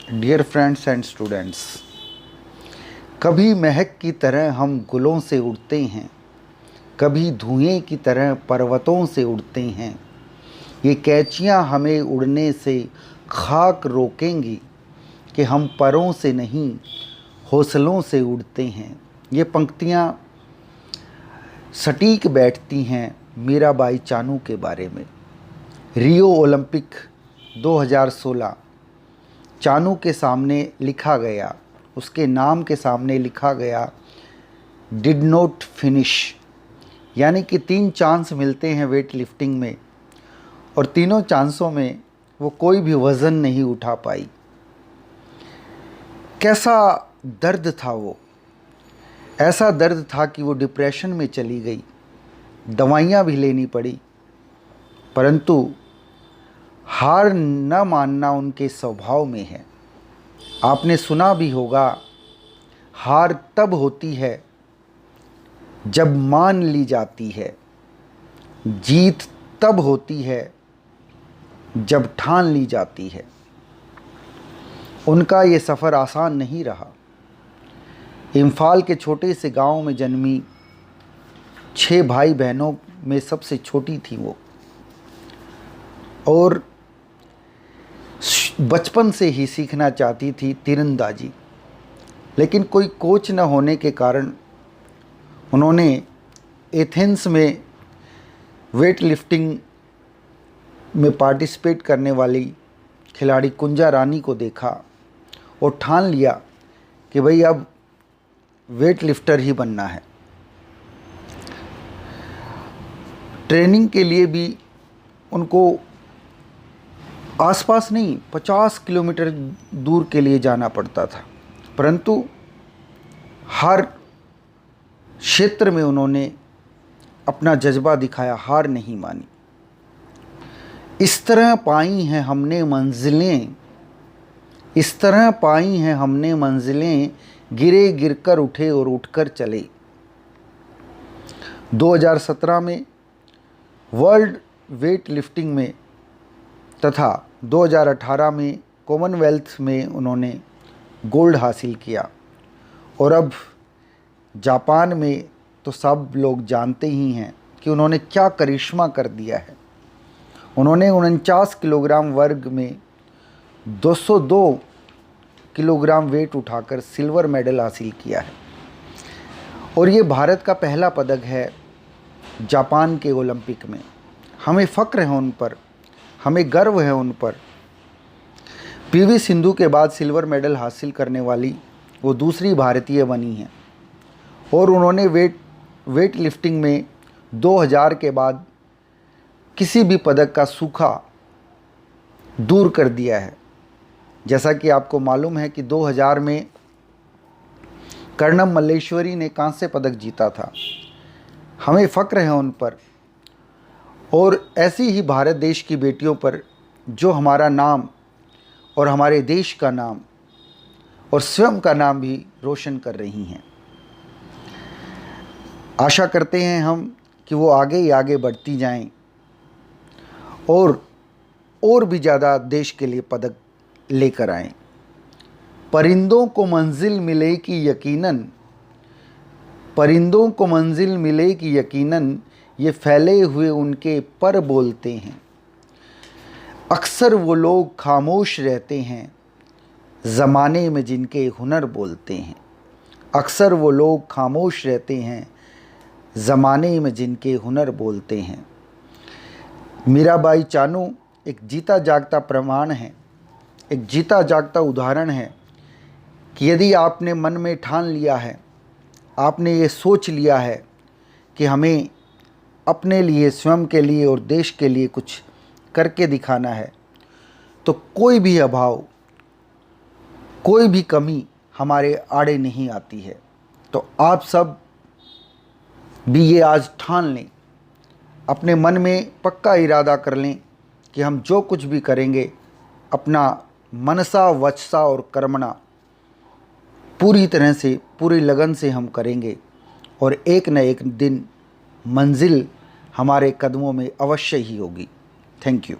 Dear friends and students, कभी महक की तरह हम गुलों से उड़ते हैं, कभी धुएं की तरह पर्वतों से उड़ते हैं। ये कैचियाँ हमें उड़ने से खाक रोकेंगी कि हम परों से नहीं हौसलों से उड़ते हैं। ये पंक्तियाँ सटीक बैठती हैं मीराबाई चानू के बारे में। रियो ओलंपिक 2016 चानू के सामने लिखा गया, उसके नाम के सामने लिखा गया डिड नॉट फिनिश, यानी कि 3 चांस मिलते हैं वेट लिफ्टिंग में और तीनों चांसों में वो कोई भी वज़न नहीं उठा पाई। कैसा दर्द था वो, ऐसा दर्द था कि वो डिप्रेशन में चली गई, दवाइयाँ भी लेनी पड़ी, परंतु हार न मानना उनके स्वभाव में है। आपने सुना भी होगा, हार तब होती है जब मान ली जाती है, जीत तब होती है जब ठान ली जाती है। उनका ये सफ़र आसान नहीं रहा। इम्फाल के छोटे से गांव में जन्मी 6 भाई बहनों में सबसे छोटी थी वो, और बचपन से ही सीखना चाहती थी तीरंदाजी, लेकिन कोई कोच न होने के कारण उन्होंने एथेंस में वेट लिफ्टिंग में पार्टिसिपेट करने वाली खिलाड़ी कुंजा रानी को देखा और ठान लिया कि भाई अब वेट लिफ्टर ही बनना है। ट्रेनिंग के लिए भी उनको आसपास नहीं 50 किलोमीटर दूर के लिए जाना पड़ता था, परंतु हर क्षेत्र में उन्होंने अपना जज्बा दिखाया, हार नहीं मानी। इस तरह पाई हैं हमने मंजिलें, इस तरह पाई हैं हमने मंजिलें, गिरे गिरकर उठे और उठकर चले। 2017 में वर्ल्ड वेट लिफ्टिंग में तथा 2018 में कॉमनवेल्थ में उन्होंने गोल्ड हासिल किया, और अब जापान में तो सब लोग जानते ही हैं कि उन्होंने क्या करिश्मा कर दिया है। उन्होंने 49 किलोग्राम वर्ग में 202 किलोग्राम वेट उठाकर सिल्वर मेडल हासिल किया है, और ये भारत का पहला पदक है जापान के ओलंपिक में। हमें फ़ख्र है उन पर, हमें गर्व है उन पर। पीवी सिंधु के बाद सिल्वर मेडल हासिल करने वाली वो दूसरी भारतीय बनी हैं, और उन्होंने वेट लिफ्टिंग में 2000 के बाद किसी भी पदक का सूखा दूर कर दिया है। जैसा कि आपको मालूम है कि 2000 में कर्णम मल्लेश्वरी ने कांस्य पदक जीता था। हमें फ़ख्र है उन पर, और ऐसी ही भारत देश की बेटियों पर जो हमारा नाम और हमारे देश का नाम और स्वयं का नाम भी रोशन कर रही हैं। आशा करते हैं हम कि वो आगे ही आगे बढ़ती जाएं और भी ज़्यादा देश के लिए पदक लेकर आएं। परिंदों को मंजिल मिलेगी यकीनन, परिंदों को मंजिल मिलेगी यकीनन, ये फैले हुए उनके पर बोलते हैं। अक्सर वो लोग खामोश रहते हैं ज़माने में जिनके हुनर बोलते हैं। अक्सर वो लोग खामोश रहते हैं ज़माने में जिनके हुनर बोलते हैं। मीराबाई चानू एक जीता जागता प्रमाण है, एक जीता जागता उदाहरण है कि यदि आपने मन में ठान लिया है, आपने ये सोच लिया है कि हमें अपने लिए, स्वयं के लिए और देश के लिए कुछ करके दिखाना है, तो कोई भी अभाव, कोई भी कमी हमारे आड़े नहीं आती है। तो आप सब भी ये आज ठान लें, अपने मन में पक्का इरादा कर लें कि हम जो कुछ भी करेंगे अपना मनसा वचसा और कर्मणा पूरी तरह से, पूरी लगन से हम करेंगे, और एक न एक दिन मंजिल हमारे कदमों में अवश्य ही होगी। Thank you.